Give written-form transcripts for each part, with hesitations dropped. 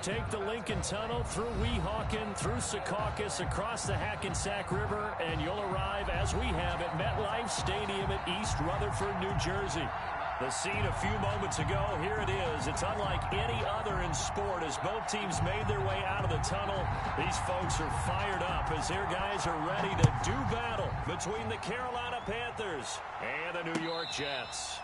take the Lincoln Tunnel through Weehawken, through Secaucus, across the Hackensack River, and you'll arrive, as we have, at MetLife Stadium at East Rutherford, New Jersey. The scene a few moments ago, here it is. It's unlike any other in sport as both teams made their way out of the tunnel. These folks are fired up as their guys are ready to do battle between the Carolina Panthers and the New York Jets.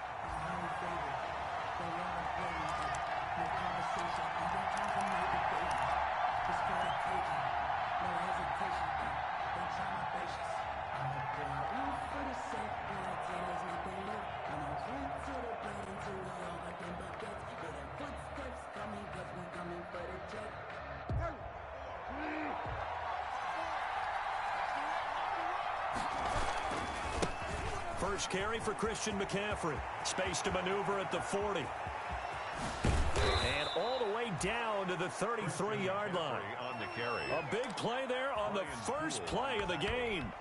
First carry for Christian McCaffrey. Space to maneuver at the 40. And all the way down to the 33-yard line. A big play there on the first play of the game.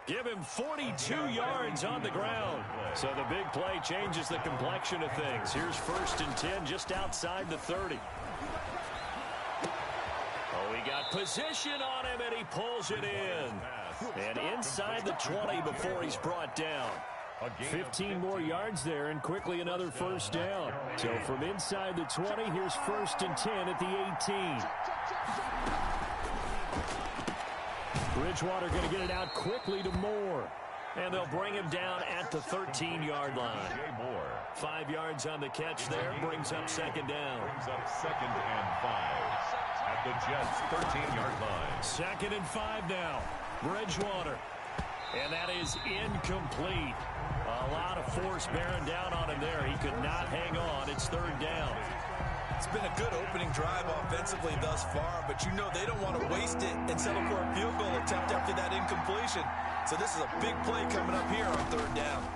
Give him 42 yards on the ground. So the big play changes the complexion of things. Here's 1st and 10 just outside the 30. Oh, he got position on him, and he pulls it in. And inside the 20 before he's brought down. 15 more yards there, and quickly another first down. So from inside the 20, here's 1st and 10 at the 18. Bridgewater going to get it out quickly to Moore. And they'll bring him down at the 13-yard line. 5 yards on the catch there, brings up 2nd down. Brings up 2nd and 5 at the Jets' 13-yard line. 2nd and 5 now. Bridgewater. And that is incomplete. A lot of force bearing down on him there. He could not hang on. It's 3rd down. It's been a good opening drive offensively thus far, but you know they don't want to waste it and settle for a field goal attempt after that incompletion. So this is a big play coming up here on 3rd down.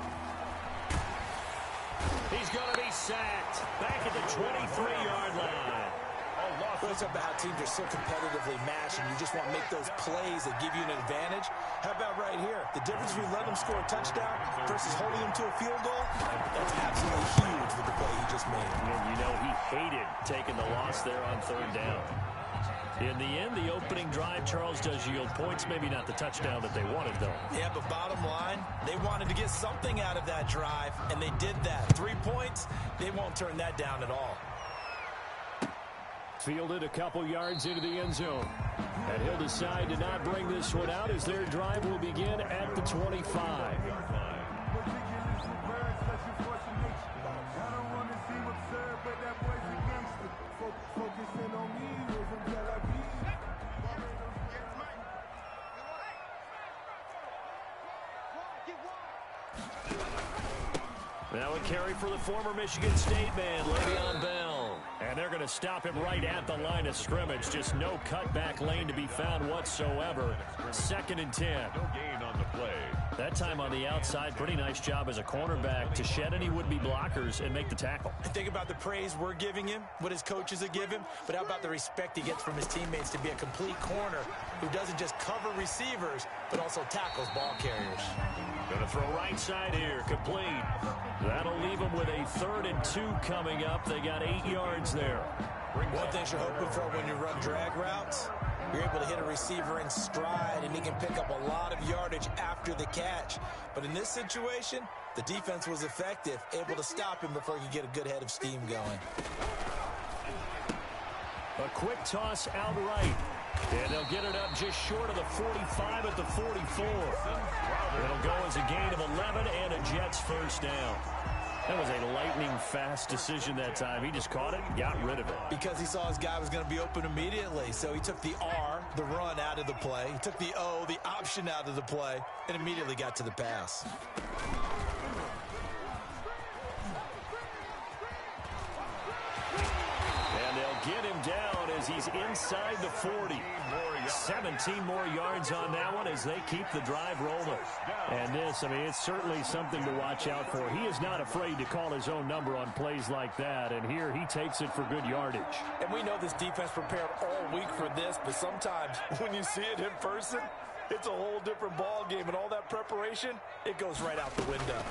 He's going to be sacked back at the 23-yard line. Well, it's about how teams are so competitively matched, and you just want to make those plays that give you an advantage. How about right here? The difference between letting them score a touchdown versus holding them to a field goal, that's absolutely huge with the play he just made. And you know he hated taking the loss there on 3rd down. In the end, the opening drive, Charles, does yield points. Maybe not the touchdown that they wanted, though. Yeah, but bottom line, they wanted to get something out of that drive, and they did that. 3 points, they won't turn that down at all. Fielded a couple yards into the end zone. And he'll decide to not bring this one out as their drive will begin at the 25. Now a carry for the former Michigan State man, Le'Veon Bell. And they're going to stop him right at the line of scrimmage. Just no cutback lane to be found whatsoever. 2nd and 10. No gain on the play. That time on the outside, pretty nice job as a cornerback to shed any would-be blockers and make the tackle. And think about the praise we're giving him, what his coaches have given him, but how about the respect he gets from his teammates to be a complete corner who doesn't just cover receivers, but also tackles ball carriers. Going to throw right side here, complete. That'll leave them with a 3rd and 2 coming up. They got 8 yards there. One thing you're hoping for when you run drag routes, you're able to hit a receiver in stride, and he can pick up a lot of yardage after the catch. But in this situation, the defense was effective, able to stop him before he could get a good head of steam going. A quick toss out right. And they'll get it up just short of the 45 at the 44. It'll go as a gain of 11 and a Jets 1st down. That was a lightning-fast decision that time. He just caught it and got rid of it. Because he saw his guy was going to be open immediately. So he took the R, the run, out of the play. He took the O, the option, out of the play, and immediately got to the pass. And they'll get him down as he's inside the 40. 17 more yards on that one as they keep the drive rolling. And this, I mean, it's certainly something to watch out for. He is not afraid to call his own number on plays like that, and here he takes it for good yardage. And we know this defense prepared all week for this, but sometimes when you see it in person, it's a whole different ball game, and all that preparation, it goes right out the window.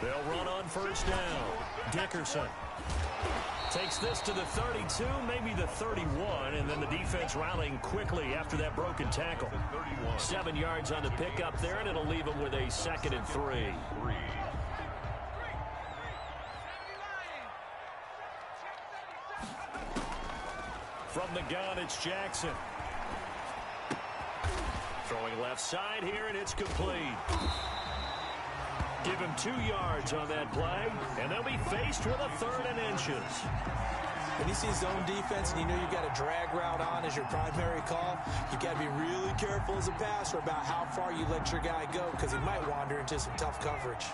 They'll run on 1st down. Dickerson Takes this to the 32, maybe the 31, and then the defense rallying quickly after that broken tackle. 7 yards on the pickup there, and it'll leave them with a 2nd and 3. From the gun, it's Jackson. Throwing left side here, and it's complete. Give him 2 yards on that play, and they'll be faced with a 3rd and inches. When you see zone defense and you know you've got a drag route on as your primary call, you've got to be really careful as a passer about how far you let your guy go because he might wander into some tough coverage.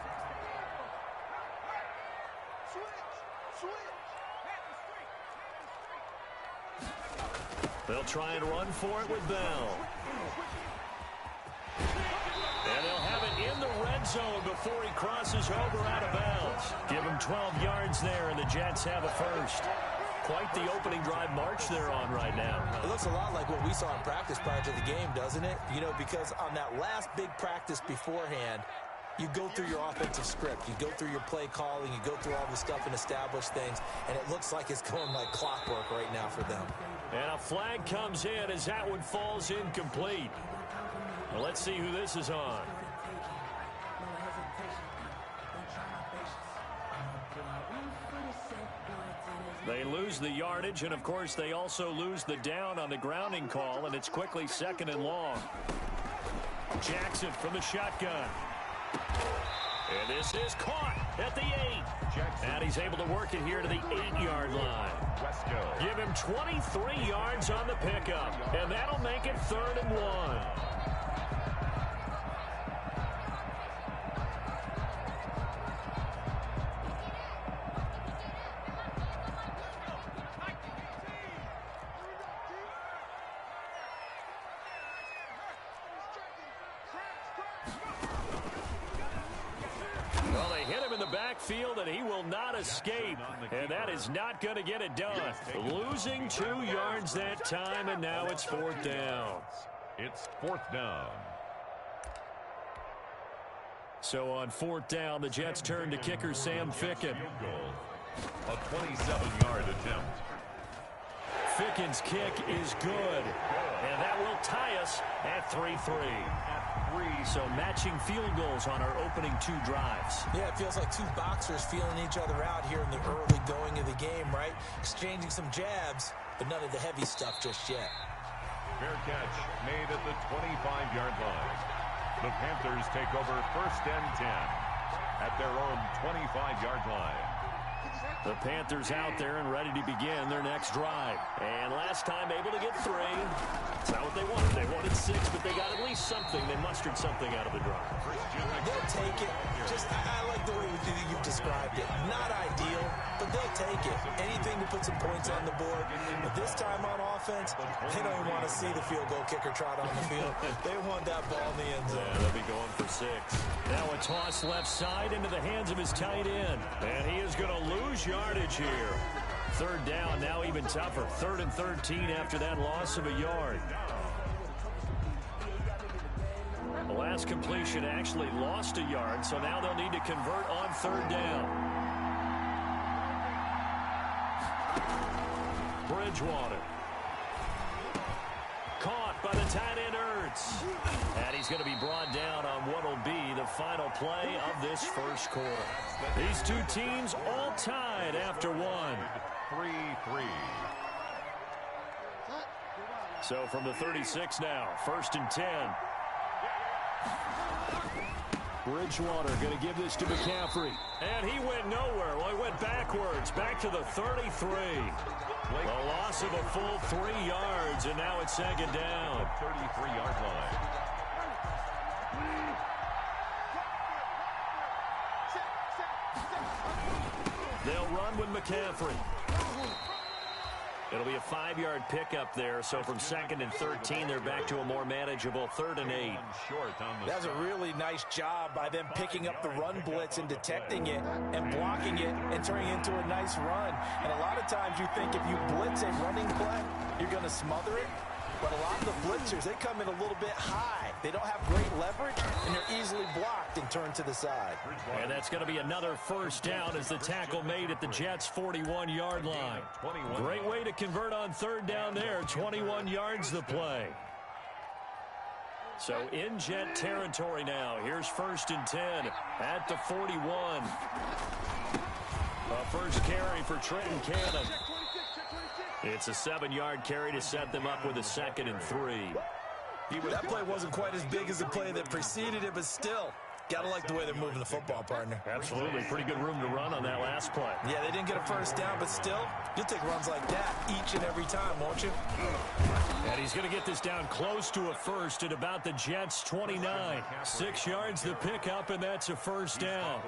They'll try and run for it with Bell. And they'll have it in the red zone before he crosses over out of bounds. Give him 12 yards there, and the Jets have a first. Quite the opening drive march they're on right now. It looks a lot like what we saw in practice prior to the game, doesn't it? You know, because on that last big practice beforehand, you go through your offensive script. You go through your play calling. You go through all the stuff and establish things. And it looks like it's going like clockwork right now for them. And a flag comes in as that one falls incomplete. Well, let's see who this is on. They lose the yardage, and, of course, they also lose the down on the grounding call, and it's quickly 2nd and long. Jackson from the shotgun. And this is caught at the 8. Jackson. And he's able to work it here to the 8-yard line. Give him 23 yards on the pickup, and that'll make it 3rd and 1. Field, and he will not escape, and that is not going to get it done. Losing 2 yards that time, and now it's 4th down. It's 4th down. So on 4th down, the Jets turn to kicker Sam Ficken. A 27-yard attempt. Ficken's kick is good, and that will tie us at 3-3. So matching field goals on our opening 2 drives. Yeah, it feels like 2 boxers feeling each other out here in the early going of the game, right? Exchanging some jabs, but none of the heavy stuff just yet. Fair catch made at the 25-yard line. The Panthers take over 1st and 10 at their own 25-yard line. The Panthers out there and ready to begin their next drive. And last time able to get 3. It's not what they wanted. They wanted 6, but they got at least something. They mustered something out of the drive. They'll take it. I like the way you've described it. Not ideal, but they'll take it. Anything to put some points on the board. But this time on offense, they don't even want to see the field goal kicker trot on the field. They want that ball in the end zone. Yeah, they'll be going for 6. Now a toss left side into the hands of his tight end. And he is going to lose yardage here. 3rd down, now even tougher. 3rd and 13 after that loss of a yard. The last completion actually lost a yard, so now they'll need to convert on 3rd down. Bridgewater. Caught by the tight end Ertz. And he's going to be brought down on what will be the final play of this first quarter. These 2 teams all tied after 1. 3-3. So from the 36 now, 1st and 10. Bridgewater going to give this to McCaffrey. And he went nowhere. Well, he went backwards, back to the 33. The loss of a full 3 yards, and now it's 2nd down. The 33-yard line. They'll run with McCaffrey. It'll be a 5-yard pickup there, so from 2nd and 13, they're back to a more manageable 3rd and 8. That's a really nice job by them picking up the run blitz and detecting it and blocking it and turning it into a nice run. And a lot of times you think if you blitz a running play, you're going to smother it. But a lot of the blitzers, they come in a little bit high. They don't have great leverage, and they're easily blocked and turned to the side. And that's going to be another first down as the tackle made at the Jets' 41-yard line. Great way to convert on third down there. 21 yards the play. So in Jet territory now. Here's 1st and 10 at the 41. A first carry for Trenton Cannon. It's a 7-yard carry to set them up with a 2nd and 3. That play wasn't quite as big as the play that preceded it, but still, gotta like the way they're moving the football, partner. Absolutely. Pretty good room to run on that last play. Yeah, they didn't get a first down, but still, you'll take runs like that each and every time, won't you? And he's going to get this down close to a first at about the Jets' 29. 6 yards the pickup, and that's a first down.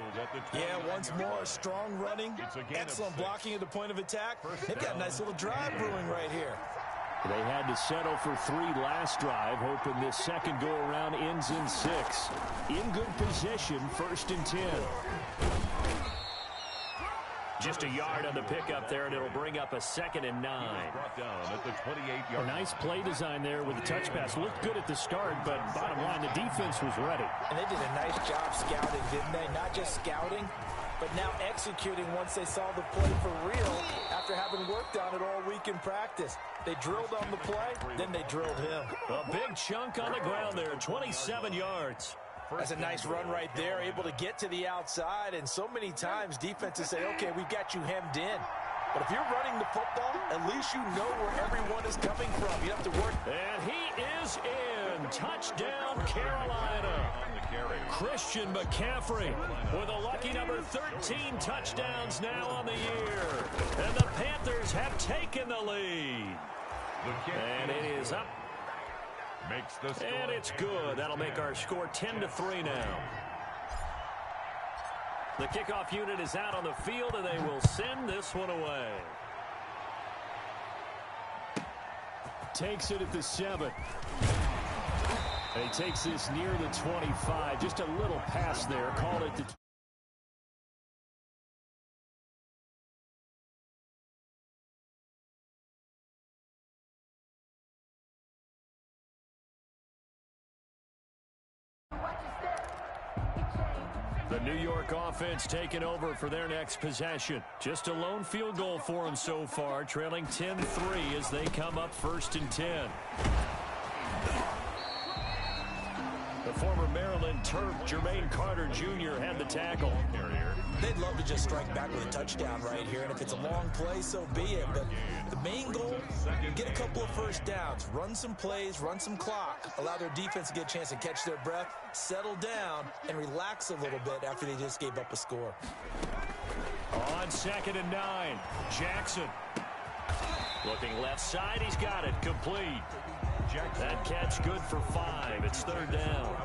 Yeah, once more, strong running, excellent blocking at the point of attack. They've got a nice little drive brewing right here. They had to settle for 3 last drive, hoping this second go-around ends in 6. In good position, 1st and 10. Just a yard on the pickup there, and it'll bring up a 2nd and 9. A nice play design there with the touch pass. Looked good at the start, but bottom line, the defense was ready. And they did a nice job scouting, didn't they? Not just scouting, but now executing once they saw the play for real after having worked on it all week in practice. They drilled on the play, then they drilled him. A big chunk on the ground there, 27 yards. That's a nice run right there, able to get to the outside, and so many times defenses say, okay, we've got you hemmed in. But if you're running the football, at least you know where everyone is coming from. You have to work. And he is in. Touchdown, Carolina. Christian McCaffrey with a lucky number 13 touchdowns now on the year. And the Panthers have taken the lead. And it is up. And it's good. That'll make our score 10-3 now. The kickoff unit is out on the field, and they will send this one away. Takes it at the 7. And he takes this near the 25. Just a little pass there. Called it the The New York offense taking over for their next possession. Just a lone field goal for them so far, trailing 10-3 as they come up 1st and 10. The former Maryland Terp, Jermaine Carter Jr. had the tackle. They'd love to just strike back with a touchdown right here, and if it's a long play, so be it. But the main goal, get a couple of first downs, run some plays, run some clock, allow their defense to get a chance to catch their breath, settle down, and relax a little bit after they just gave up a score. On 2nd and 9, Jackson. Looking left side, he's got it, complete. That catch good for 5. It's 3rd down.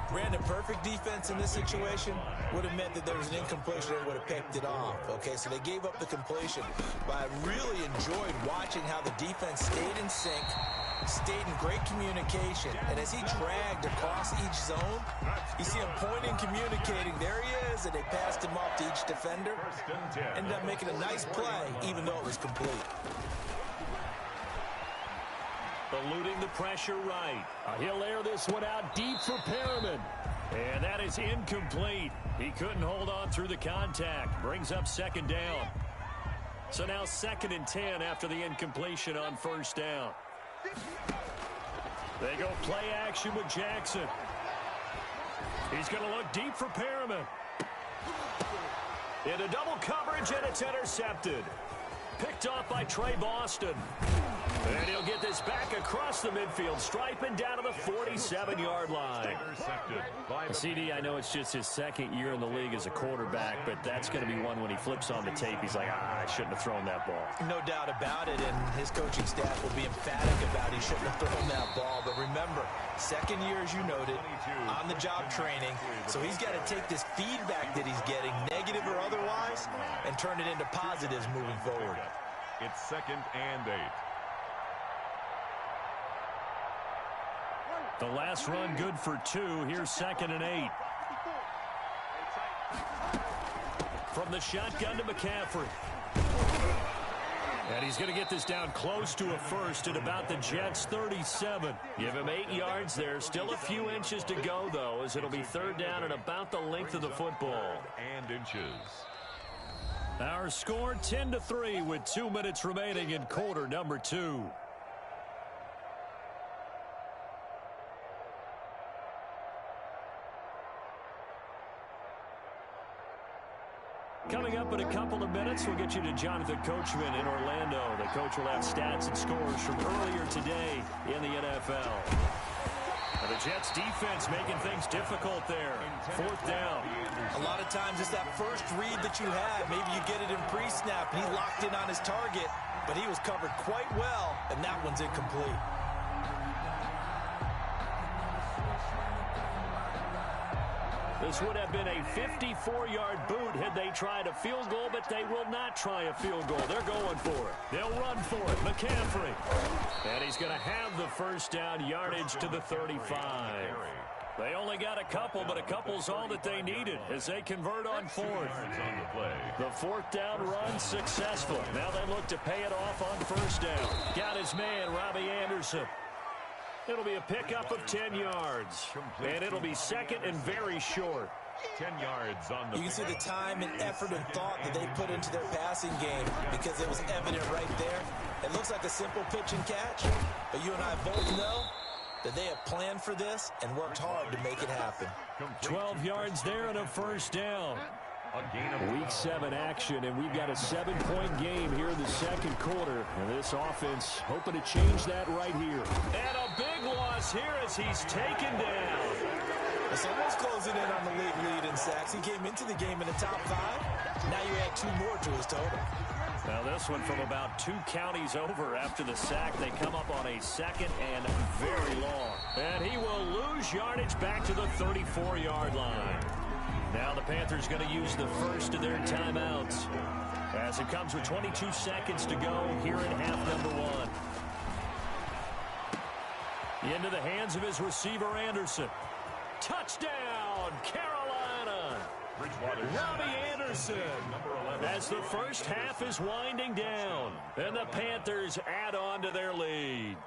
Brandon, perfect defense in this situation would have meant that there was an incompletion and would have picked it off. Okay, so they gave up the completion. But I really enjoyed watching how the defense stayed in sync, stayed in great communication. And as he dragged across each zone, you see him pointing, communicating. There he is, and they passed him off to each defender. Ended up making a nice play, even though it was complete. Eluding the pressure right. He'll air this one out deep for Perriman. And that is incomplete. He couldn't hold on through the contact. Brings up 2nd down. So now 2nd and 10 after the incompletion on 1st down. They go play action with Jackson. He's going to look deep for Perriman. Into double coverage, and it's intercepted. Picked off by Trey Boston. And he'll get this back across the midfield stripe and down to the 47-yard line. CD, I know it's just his 2nd year in the league as a quarterback, but that's going to be one when he flips on the tape. He's like, I shouldn't have thrown that ball. No doubt about it, and his coaching staff will be emphatic about he shouldn't have thrown that ball. But remember, 2nd year, as you noted, on-the-job training. So he's got to take this feedback that he's getting, negative or otherwise, and turn it into positives moving forward. It's 2nd and 8. The last run good for 2. Here's 2nd and 8. From the shotgun to McCaffrey. And he's going to get this down close to a first at about the Jets' 37. Give him 8 yards there. Still a few inches to go, though, as it'll be third down and about the length of the football. And inches. Our score 10-3 with 2 minutes remaining in quarter number 2. Coming up in a couple of minutes, we'll get you to Jonathan Coachman in Orlando. The coach will have stats and scores from earlier today in the NFL. And the Jets defense making things difficult there. Fourth down. A lot of times it's that first read that you have. Maybe you get it in pre-snap and he locked in on his target, but he was covered quite well, and that one's incomplete. This would have been a 54-yard boot had they tried a field goal, but they will not try a field goal. They're going for it. They'll run for it. McCaffrey. And he's going to have the first down, yardage to the 35. They only got a couple, but a couple's all that they needed as they convert on fourth. The fourth down run successful. Now they look to pay it off on first down. Got his man, Robbie Anderson. It'll be a pickup of 10 yards. And it'll be second and very short. 10 yards on the. You can see the time and effort and thought that they put into their passing game because it was evident right there. It looks like a simple pitch and catch, but you and I both know that they have planned for this and worked hard to make it happen. 12 yards there and a first down. Week 7 action, and we've got a 7-point game here in the second quarter. And this offense hoping to change that right here. And a big loss here as he's taken down. Someone's closing in on the league lead in sacks. He came into the game in the top 5. Now you add 2 more to his total. Now this one from about 2 counties over after the sack. They come up on a second and very long. And he will lose yardage back to the 34-yard line. Now the Panthers going to use the first of their timeouts as it comes with 22 seconds to go here in half number 1. Into the hands of his receiver, Anderson. Touchdown, Carolina. Robbie Anderson as the first half is winding down. And the Panthers add on to their lead.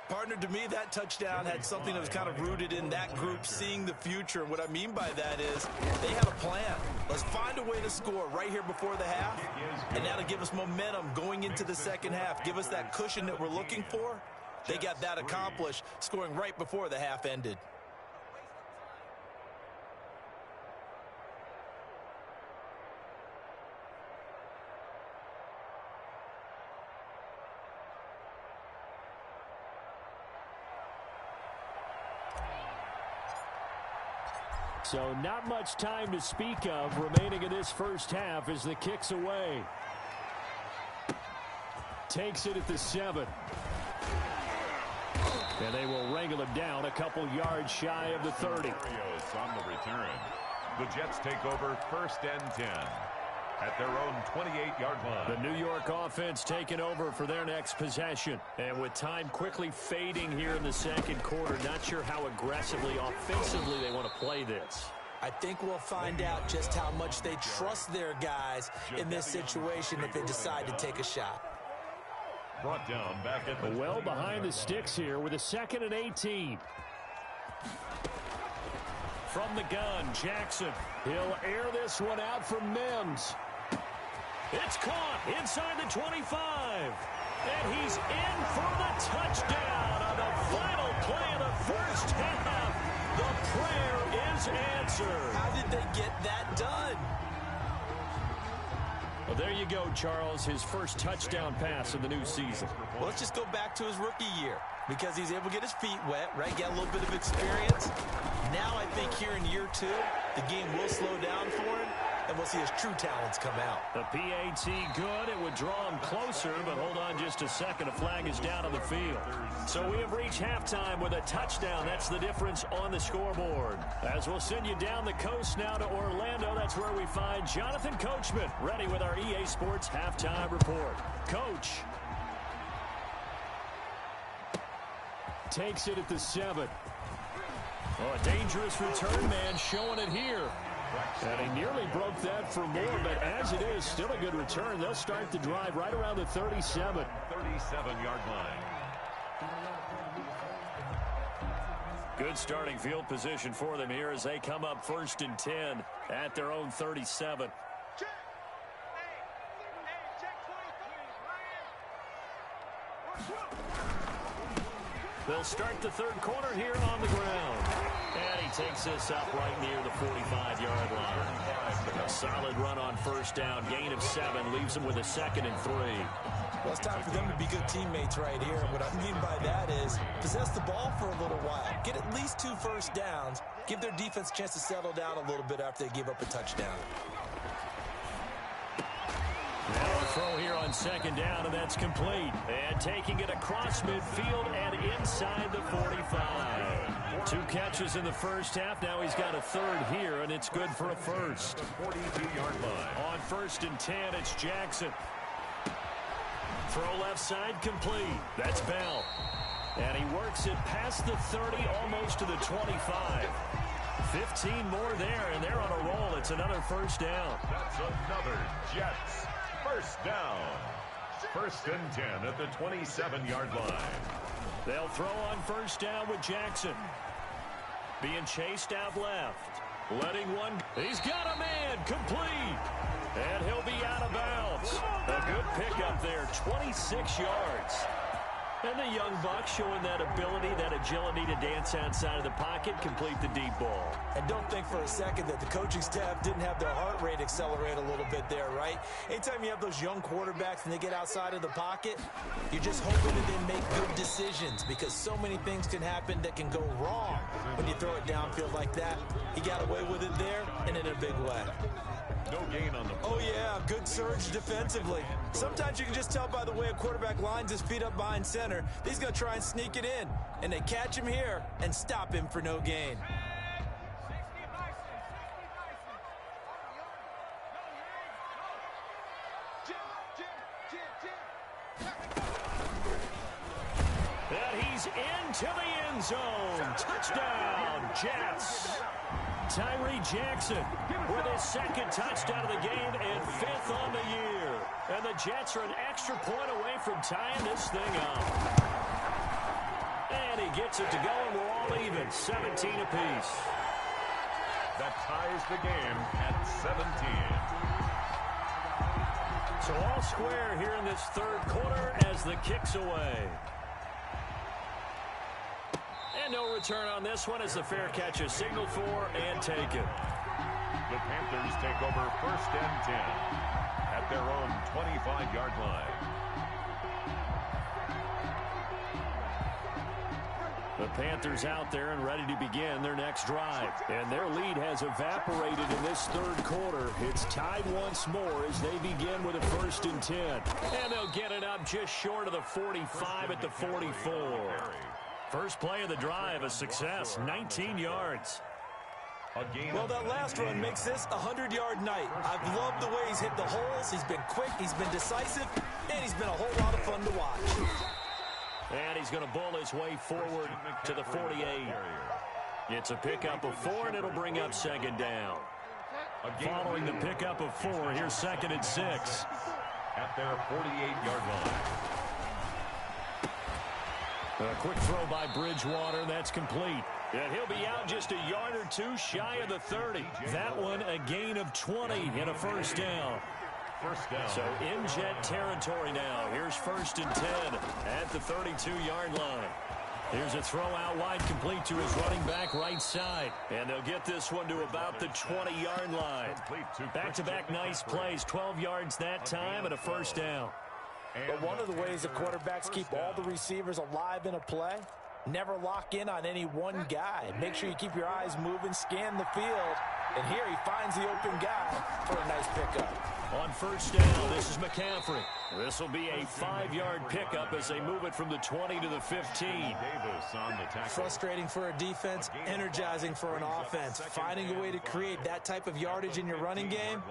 Partner, to me, that touchdown had something that was kind of rooted in that group seeing the future. And what I mean by that is they had a plan. Let's find a way to score right here before the half. And that'll give us momentum going into the second half. Give us that cushion that we're looking for. They got that accomplished, scoring right before the half ended. So not much time to speak of remaining in this first half as the kick's away. Takes it at the 7. And they will wrangle him down a couple yards shy of the 30. On the return. The Jets take over first and 10 at their own 28-yard line. The New York offense taking over for their next possession. And with time quickly fading here in the second quarter, not sure how aggressively, offensively they want to play this. I think we'll find out just how much they trust their guys in this situation if they decide to take a shot. Brought down back at the well behind the sticks here with a 2nd and 18. From the gun, Jackson. He'll air this one out from Mims. It's caught inside the 25. And he's in for the touchdown on the final play of the first half. The prayer is answered. How did they get that done? Well, there you go, Charles. His first touchdown pass of the new season. Well, let's just go back to his rookie year because he's able to get his feet wet, right? Get a little bit of experience. Now I think here in year 2, the game will slow down for him, and we'll see his true talents come out. The PAT good. It would draw him closer, but hold on just a second. A flag is down on the field. So we have reached halftime with a touchdown. That's the difference on the scoreboard. As we'll send you down the coast now to Orlando, that's where we find Jonathan Coachman, ready with our EA Sports Halftime Report. Coach. Takes it at the 7. Oh, a dangerous return man showing it here. And he nearly broke that for more, but as it is, still a good return. They'll start the drive right around the 37. 37-yard line. Good starting field position for them here as they come up 1st and 10 at their own 37. They'll start the third quarter here on the ground. And he takes this up right near the 45-yard line. A solid run on first down. Gain of 7 leaves them with a 2nd and 3. Well, it's time for them to be good teammates right here. What I mean by that is possess the ball for a little while. Get at least 2 first downs. Give their defense a chance to settle down a little bit after they give up a touchdown. Now a throw here on 2nd down, and that's complete. And taking it across midfield and inside the 45. 2 catches in the first half. Now he's got a 3rd here, and it's good for a first. 42-yard line. On 1st and 10, it's Jackson. Throw left side complete. That's Bell. And he works it past the 30, almost to the 25. 15 more there, and they're on a roll. It's another first down. That's another Jets first down. 1st and 10 at the 27-yard line. They'll throw on first down with Jackson. Being chased out left. Letting one. He's got a man. Complete. And he'll be out of bounds. A good pickup there. 26 yards. And the young buck showing that ability, that agility to dance outside of the pocket, complete the deep ball. And don't think for a second that the coaching staff didn't have their heart rate accelerate a little bit there, right? Anytime you have those young quarterbacks and they get outside of the pocket, you're just hoping that they make good decisions because so many things can happen that can go wrong when you throw it downfield like that. He got away with it there and in a big way. No gain on the play. Oh, yeah, good surge defensively. Sometimes you can just tell by the way a quarterback lines his feet up behind center. He's going to try and sneak it in. And they catch him here and stop him for no gain. And he's into the end zone. Touchdown, Jets. Tyree Jackson with his 2nd touchdown of the game and 5th on the year. And the Jets are an extra point away from tying this thing up. And he gets it to go, and we're all even, 17 apiece. That ties the game at 17. So all square here in this third quarter as the kick's away. And no return on this one as the fair catch is signaled for and taken. The Panthers take over 1st and 10 at their own 25-yard line. The Panthers out there and ready to begin their next drive. And their lead has evaporated in this third quarter. It's tied once more as they begin with a 1st and 10. And they'll get it up just short of the 45 at the 44. First play of the drive, a success, 19 yards. Well, that last run makes this a 100-yard night. I've loved the way he's hit the holes. He's been quick, he's been decisive, and he's been a whole lot of fun to watch. And he's going to bull his way forward to the 48. It's a pickup of 4, and it'll bring up 2nd down. Following the pickup of 4, here's 2nd and 6. At their 48-yard line. A quick throw by Bridgewater. That's complete. And he'll be out just a yard or 2 shy of the 30. That one a gain of 20 and a first down. First down. So in Jet territory now. Here's 1st and 10 at the 32-yard line. Here's a throw out wide complete to his running back right side. And they'll get this one to about the 20-yard line. Back-to-back nice plays. 12 yards that time and a first down. But one of the ways the quarterbacks keep all the receivers alive in a play, never lock in on any one guy. Make sure you keep your eyes moving, scan the field, and here he finds the open guy for a nice pickup. On first down, this is McCaffrey. This will be a 5-yard pickup as they move it from the 20 to the 15. Frustrating for a defense, energizing for an offense. Finding a way to create that type of yardage in your running game,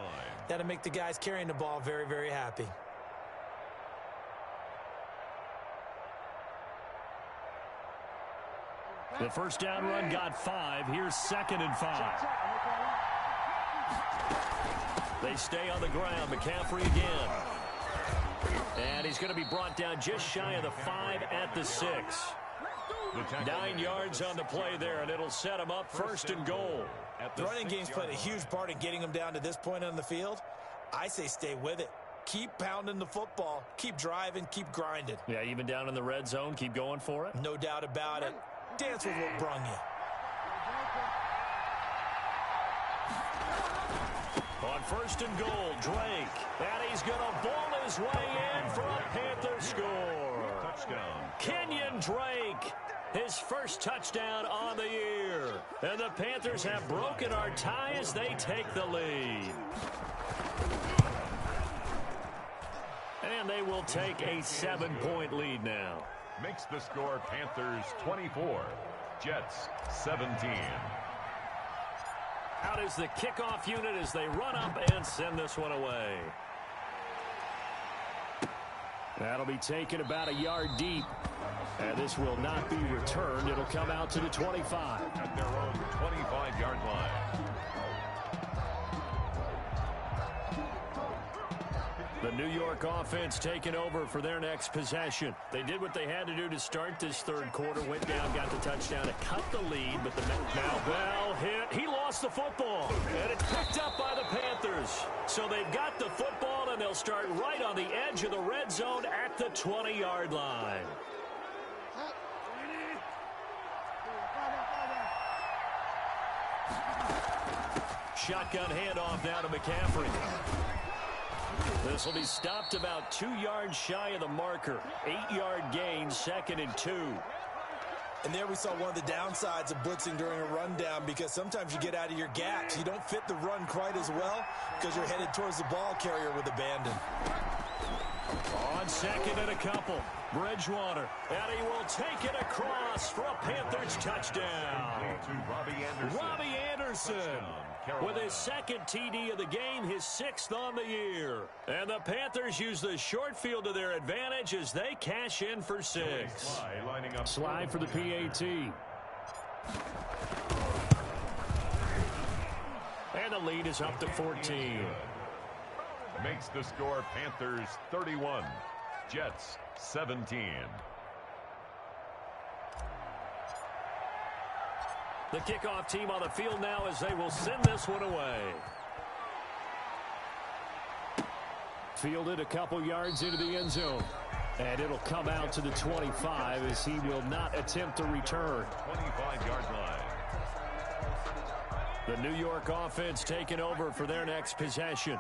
that'll make the guys carrying the ball very, very happy. The first down run got 5. Here's 2nd and 5. They stay on the ground. McCaffrey again. And he's going to be brought down just shy of the 5 at the 6. 9 yards on the play there, and it'll set him up 1st and goal. The running game's played a huge part in getting him down to this point on the field. I say stay with it. Keep pounding the football. Keep driving. Keep grinding. Yeah, even down in the red zone, keep going for it. No doubt about it. Dance with what brung you. On 1st and goal, Drake. And he's going to ball his way in for a Panther score. Touchdown. Kenyon Drake, his first touchdown on the year. And the Panthers have broken our tie as they take the lead. And they will take a 7-point lead now. Makes the score Panthers 24, Jets 17. Out is the kickoff unit as they run up and send this one away. That'll be taken about a yard deep. And this will not be returned. It'll come out to the 25. At their own 25-yard line. The New York offense taking over for their next possession. They did what they had to do to start this 3rd quarter. Went down, got the touchdown to cut the lead. But now Bell hit. He lost the football. And it's picked up by the Panthers. So they've got the football, and they'll start right on the edge of the red zone at the 20-yard line. Shotgun handoff now to McCaffrey. This will be stopped about 2 yards shy of the marker. 8-yard gain, 2nd and 2. And there we saw one of the downsides of blitzing during a rundown, because sometimes you get out of your gaps. You don't fit the run quite as well because you're headed towards the ball carrier with abandon. On 2nd and a couple, Bridgewater, and he will take it across for a Panthers touchdown. Robbie Anderson with his 2nd TD of the game, his 6th on the year. And the Panthers use the short field to their advantage as they cash in for 6. Slide for the PAT. And the lead is up to 14. Makes the score Panthers 31, Jets 17. The kickoff team on the field now as they will send this one away. Fielded a couple yards into the end zone. And it'll come out to the 25 as he will not attempt to return. 25-yard line. The New York offense taking over for their next possession.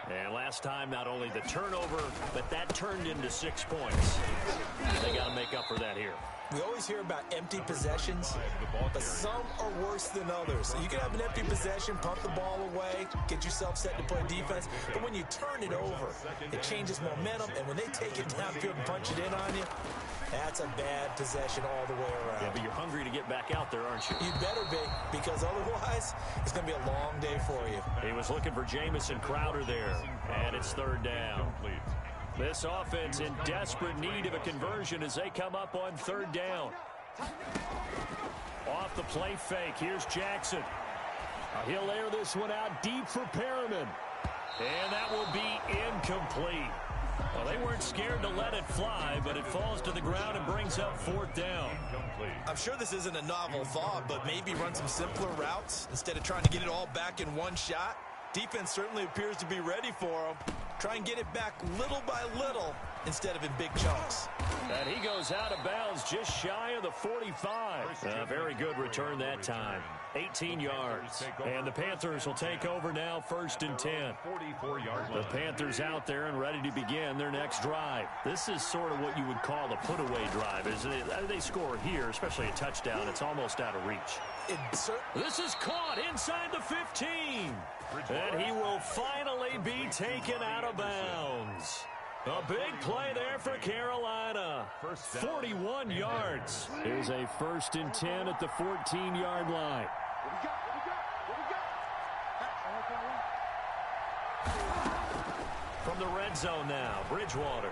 And last time, not only the turnover, but that turned into 6 points. They got to make up for that here. We always hear about empty possessions, but some are worse than others. You can have an empty possession, pump the ball away, get yourself set to play defense, but when you turn it over, it changes momentum, and when they take it downfield and punch it in on you, that's a bad possession all the way around. Yeah, but you're hungry to get back out there, aren't you? You better be, because otherwise, it's going to be a long day for you. He was looking for Jamison Crowder there, and it's 3rd down. This offense in desperate need of a conversion as they come up on 3rd down. Off the play fake, here's Jackson. He'll air this one out deep for Perriman. And that will be incomplete. Well, they weren't scared to let it fly, but it falls to the ground and brings up 4th down. I'm sure this isn't a novel thought, but maybe run some simpler routes instead of trying to get it all back in one shot. Defense certainly appears to be ready for him. Try and get it back little by little instead of in big chunks. And he goes out of bounds just shy of the 45. A very good return that time. 18 yards. And the Panthers will take over now, 1st and 10. The Panthers out there and ready to begin their next drive. This is sort of what you would call a put-away drive, isn't it? They score here, especially a touchdown. It's almost out of reach. This is caught inside the 15. And he will finally be taken out of bounds. A big play there for Carolina. 41 yards. Here's a 1st and 10 at the 14-yard line. From the red zone now, Bridgewater.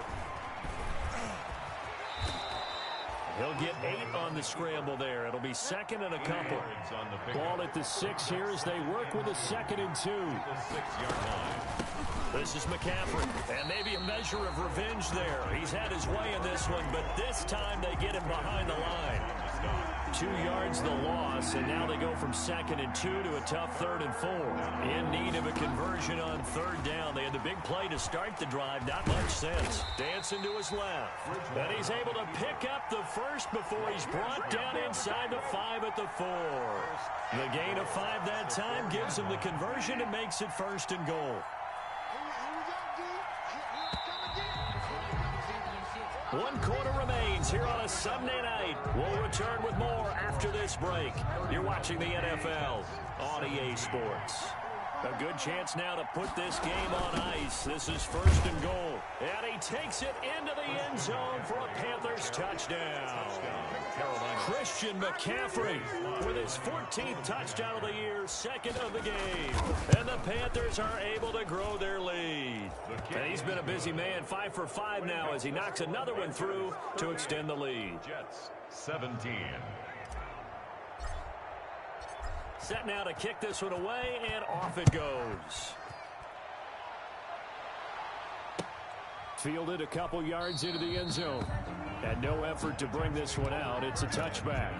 He'll get 8 on the scramble there. It'll be second and a couple. Ball at the 6 here as they work with a 2nd and 2. This is McCaffrey, and maybe a measure of revenge there. He's had his way in this one, but this time they get him behind the line. 2 yards the loss, and now they go from 2nd and 2 to a tough 3rd and 4. In need of a conversion on 3rd down. They had the big play to start the drive. Not much sense. Dancing to his left. And he's able to pick up the first before he's brought down inside the 5 at the 4. The gain of 5 that time gives him the conversion and makes it 1st and goal. 1 quarter remains here on a Sunday night. We'll return with more after this break. You're watching the NFL on EA Sports. A good chance now to put this game on ice. This is 1st and goal. And he takes it into the end zone for a Panthers touchdown. Christian McCaffrey with his 14th touchdown of the year, 2nd of the game. And the Panthers are able to grow their lead. And he's been a busy man, 5 for 5 now as he knocks another one through to extend the lead. Jets 17. Set now to kick this one away, and off it goes. Fielded a couple yards into the end zone. And no effort to bring this one out. It's a touchback.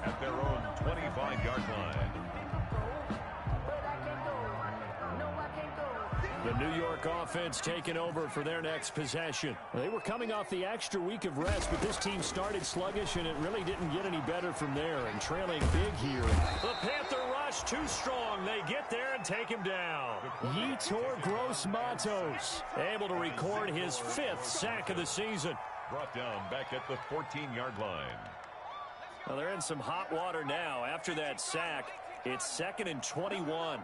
At their own 25-yard line. The New York offense taking over for their next possession. They were coming off the extra week of rest, but this team started sluggish, and it really didn't get any better from there. And trailing big here. The Panther rush too strong. They get there and take him down. Yetur Gross-Matos able to record his 5th sack of the season. Brought down back at the 14-yard line. Well, they're in some hot water now. After that sack, it's 2nd and 21.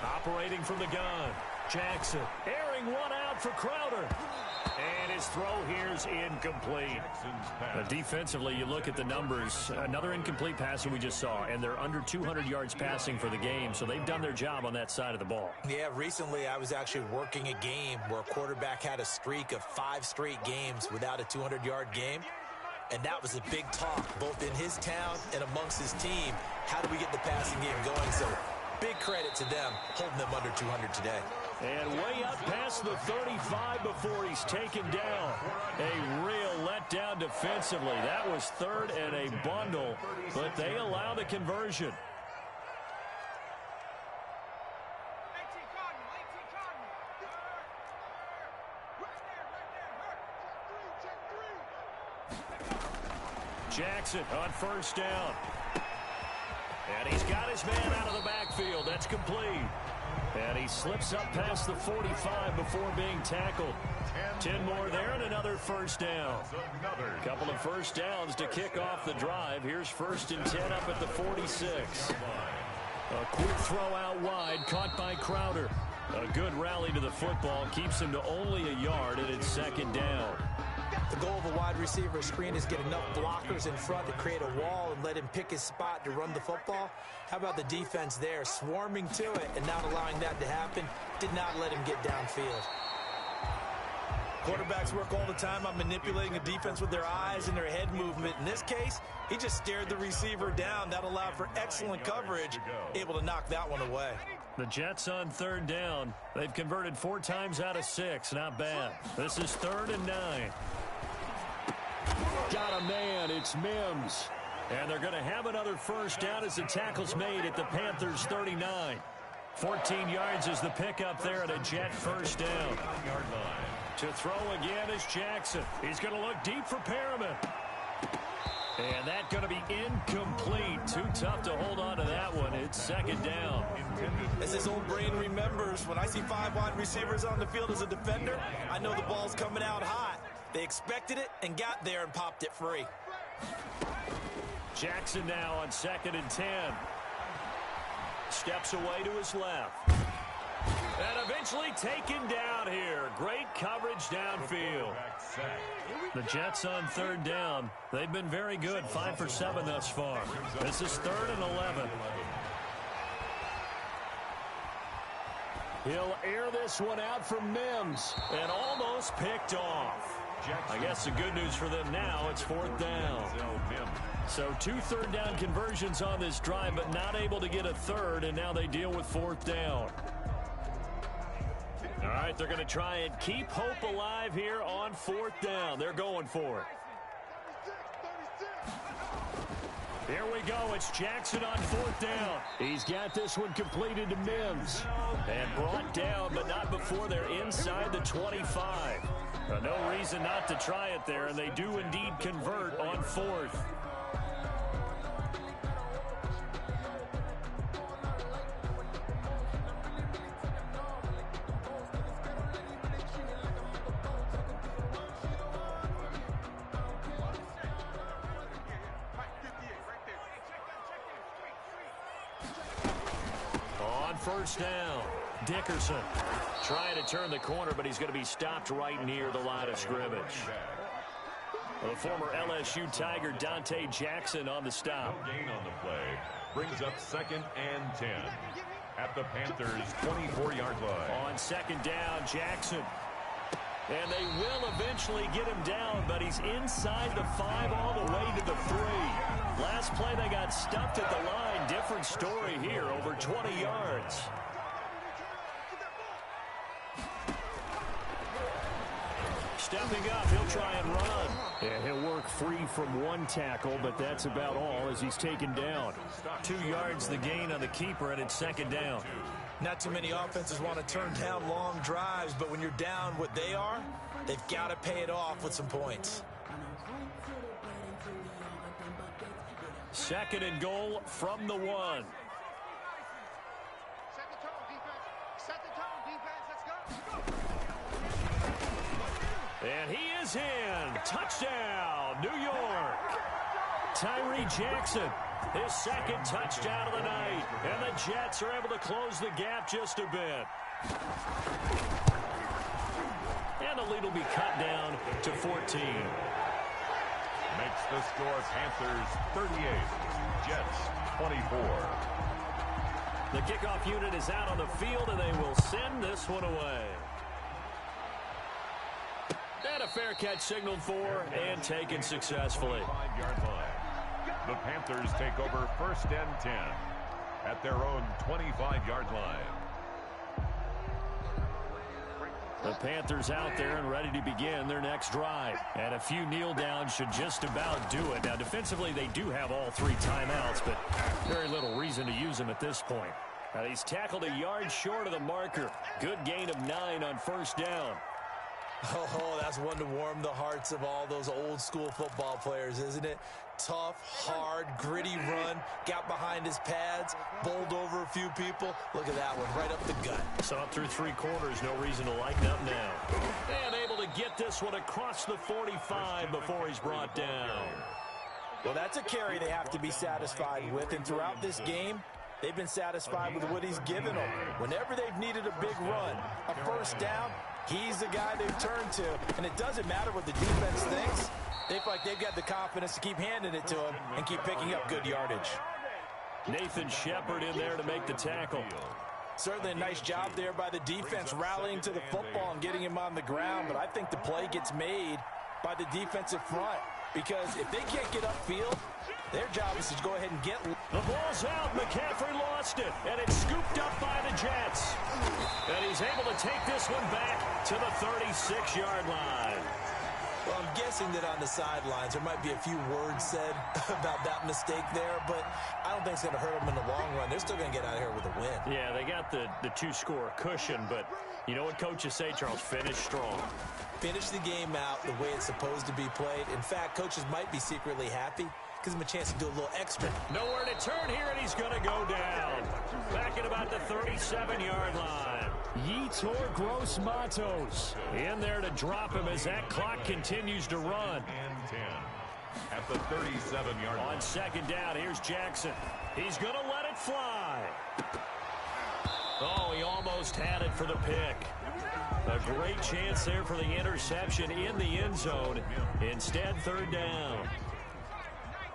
Operating from the gun, Jackson airing one out for Crowder. And his throw here is incomplete. Defensively, you look at the numbers. Another incomplete pass that we just saw, and they're under 200 yards passing for the game, so they've done their job on that side of the ball. Yeah, recently I was actually working a game where a quarterback had a streak of 5 straight games without a 200-yard game. And that was a big talk, both in his town and amongst his team. How do we get the passing game going? So big credit to them, holding them under 200 today. And way up past the 35 before he's taken down. A real letdown defensively. That was 3rd and a bundle, but they allow the conversion. Jackson on 1st down. And he's got his man out of the backfield. That's complete. And he slips up past the 45 before being tackled. 10 more there and another 1st down. Couple of 1st downs to kick off the drive. Here's 1st and 10 up at the 46. A quick throw out wide, caught by Crowder. A good rally to the football, keeps him to only a yard, and it's 2nd down. The goal of a wide receiver screen is get enough blockers in front to create a wall and let him pick his spot to run the football. How about the defense there, swarming to it and not allowing that to happen? Did not let him get downfield. Quarterbacks work all the time on manipulating a defense with their eyes and their head movement. In this case, he just stared the receiver down. That allowed for excellent coverage, able to knock that one away. The Jets on 3rd down. They've converted 4 times out of 6. Not bad. This is 3rd and 9. Got a man. It's Mims. And they're going to have another 1st down as the tackle's made at the Panthers' 39. 14 yards is the pickup there at a Jet 1st down. To throw again is Jackson. He's going to look deep for Perriman. And that's going to be incomplete. Too tough to hold on to that one. It's 2nd down. As his old brain remembers, when I see 5 wide receivers on the field as a defender, I know the ball's coming out hot. They expected it and got there and popped it free. Jackson now on 2nd and 10. Steps away to his left. And eventually taken down here. Great coverage downfield. The Jets on 3rd down. They've been very good. 5 for 7 thus far. This is 3rd and 11. He'll air this one out for Mims. And almost picked off. I guess the good news for them now, it's 4th down. So 2 third-down conversions on this drive, but not able to get a third, and now they deal with 4th down. All right, they're going to try and keep hope alive here on 4th down. They're going for it. Here we go. It's Jackson on 4th down. He's got this one completed to Mims. And brought down, but not before they're inside the 25. No reason not to try it there, and they do indeed convert on 4th. First down, Dickerson trying to turn the corner, but he's going to be stopped right near the line of scrimmage. The former LSU Tiger Dante Jackson on the stop. No gain on the play. Brings up 2nd and 10 at the Panthers' 24-yard line. On 2nd down, Jackson. And they will eventually get him down, but he's inside the 5 all the way to the 3. Last play, they got stuffed at the line. Different story here, over 20 yards. Stepping up, he'll try and run. And he'll work free from 1 tackle, but that's about all as he's taken down. 2 yards the gain on the keeper, and it's 2nd down. Not too many offenses want to turn down long drives, but when you're down what they are, they've got to pay it off with some points. 2nd and goal from the 1. Set the tone, defense. Set the tone, defense. Let's go. And he is in. Touchdown, New York. Tyree Jackson, his 2nd touchdown of the night. And the Jets are able to close the gap just a bit. And the lead will be cut down to 14. Makes the score Panthers 38, Jets 24. The kickoff unit is out on the field, and they will send this one away. And a fair catch signaled for and taken successfully. 5-yard line. The Panthers take over 1st and 10 at their own 25-yard line. The Panthers out there and ready to begin their next drive. And a few kneel downs should just about do it. Now, defensively, they do have all 3 timeouts, but very little reason to use them at this point. Now, he's tackled a yard short of the marker. Good gain of 9 on 1st down. Oh, that's one to warm the hearts of all those old school football players, isn't it? Tough, hard, gritty run, got behind his pads, bowled over a few people. Look at that one, right up the gut. So up through 3 quarters, no reason to lighten up now. And able to get this one across the 45 before he's brought down. Well, that's a carry they have to be satisfied with, and throughout this game, they've been satisfied with what he's given them. Whenever they've needed a big run, a 1st down, he's the guy they've turned to, and it doesn't matter what the defense thinks. They feel like they've got the confidence to keep handing it to him and keep picking up good yardage. Nathan Shepard in there to make the tackle. Certainly a nice job there by the defense rallying to the football and getting him on the ground, but I think the play gets made by the defensive front because if they can't get upfield, their job is to go ahead and get. The ball's out. McCaffrey lost it, and it's scooped up by the Jets. And he's able to take this one back to the 36-yard line. Well, I'm guessing that on the sidelines there might be a few words said about that mistake there, but I don't think it's going to hurt them in the long run. They're still going to get out of here with a win. Yeah, they got the 2-score cushion, but you know what coaches say, Charles? Finish strong. Finish the game out the way it's supposed to be played. In fact, coaches might be secretly happy. Gives him a chance to do a little extra. Nowhere to turn here, and he's going to go down. Back at about the 37-yard line. Yetur Gross-Matos in there to drop him as that clock continues to run. And 10 at the 37-yard line. On 2nd down, here's Jackson. He's going to let it fly. Oh, he almost had it for the pick. A great chance there for the interception in the end zone. Instead, 3rd down.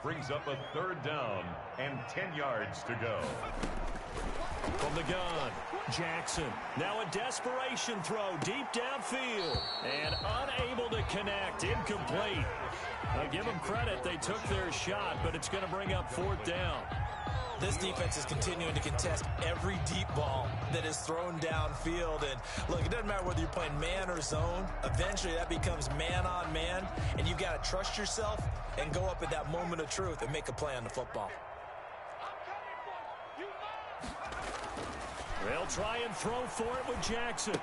Brings up a 3rd down and 10 yards to go. From the gun, Jackson. Now a desperation throw deep downfield. And unable to connect. Incomplete. I'll give them credit. They took their shot, but it's going to bring up fourth down. This defense is continuing to contest every deep ball that is thrown downfield. And, look, it doesn't matter whether you're playing man or zone. Eventually, that becomes man on man. And you've got to trust yourself and go up at that moment of truth and make a play on the football. They'll try and throw for it with Jackson.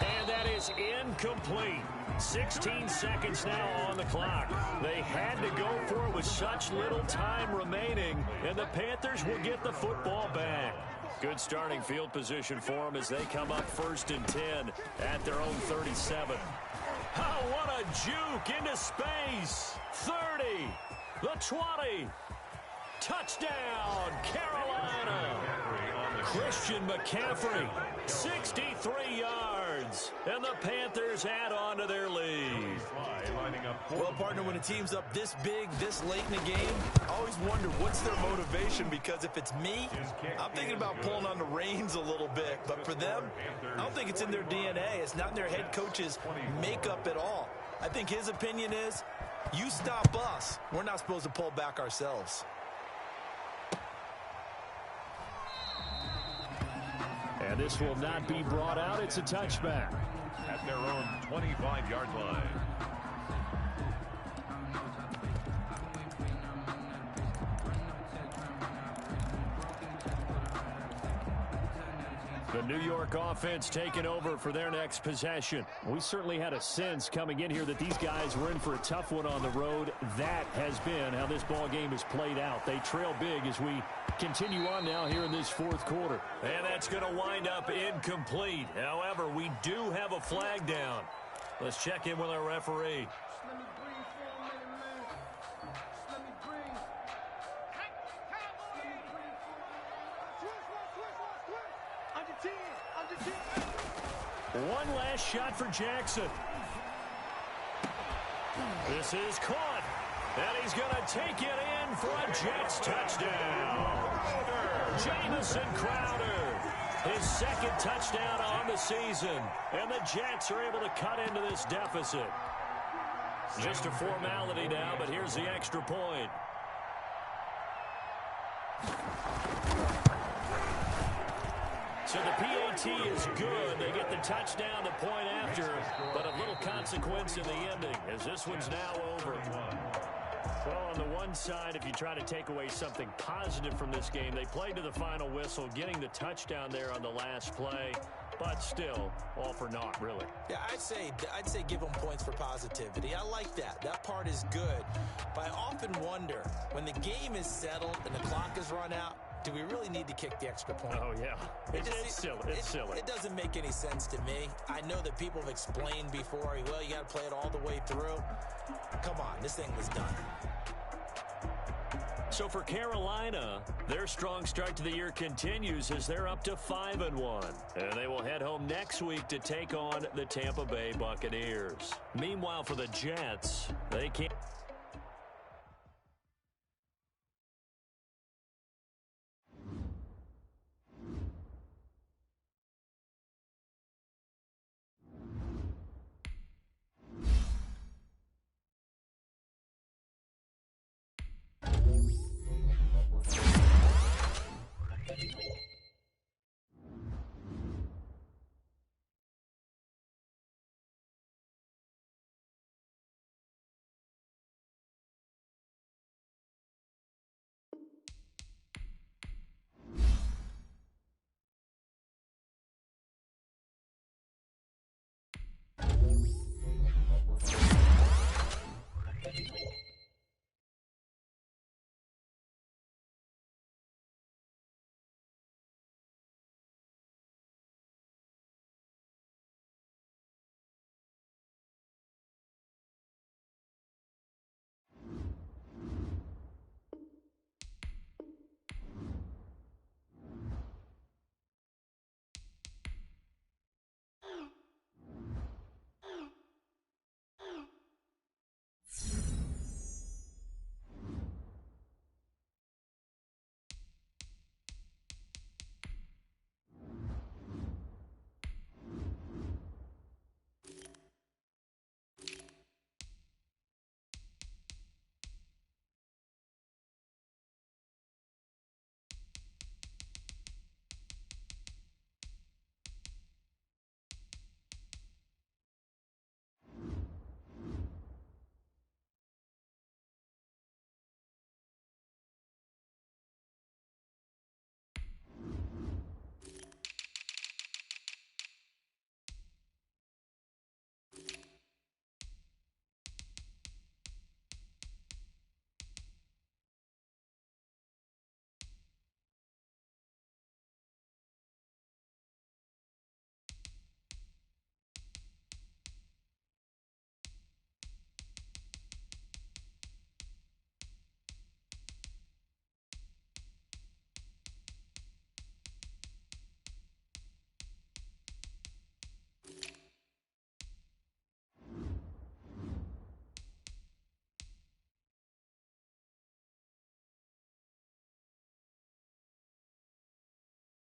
And that is incomplete. 16 seconds now on the clock. They had to go for it with such little time remaining, and the Panthers will get the football back. Good starting field position for them as they come up 1st and 10 at their own 37. Oh, what a juke into space. 30, the 20. Touchdown, Carolina. Christian McCaffrey, 63 yards, and the Panthers add on to their lead. Well, partner, when a team's up this big, this late in the game, I always wonder what's their motivation, because if it's me, I'm thinking about pulling on the reins a little bit. But for them, I don't think it's in their DNA. It's not in their head coach's makeup at all. I think his opinion is, you stop us. We're not supposed to pull back ourselves. And this will not be brought out. It's a touchback. At their own 25-yard line. The New York offense taking over for their next possession. We certainly had a sense coming in here that these guys were in for a tough one on the road. That has been how this ball game has played out. They trail big as we continue on now here in this 4th quarter. And that's going to wind up incomplete. However, we do have a flag down. Let's check in with our referee. One last shot for Jackson. This is caught. And he's going to take it in for a Jets touchdown. Jamison Crowder. His 2nd touchdown on the season. And the Jets are able to cut into this deficit. Just a formality now, but here's the extra point. So the PAT is good. They get the touchdown, the point after, but a little consequence in the ending as this one's now over. Well, on the one side, if you try to take away something positive from this game, they played to the final whistle, getting the touchdown there on the last play, but still, all for naught, really. Yeah, I'd say give them points for positivity. I like that. That part is good. But I often wonder, when the game is settled and the clock is run out, do we really need to kick the extra point? Oh, yeah. It's silly. It's silly. It doesn't make any sense to me. I know that people have explained before, well, you got to play it all the way through. Come on, this thing was done. So for Carolina, their strong start to the year continues as they're up to 5-1. And they will head home next week to take on the Tampa Bay Buccaneers. Meanwhile, for the Jets, they can't.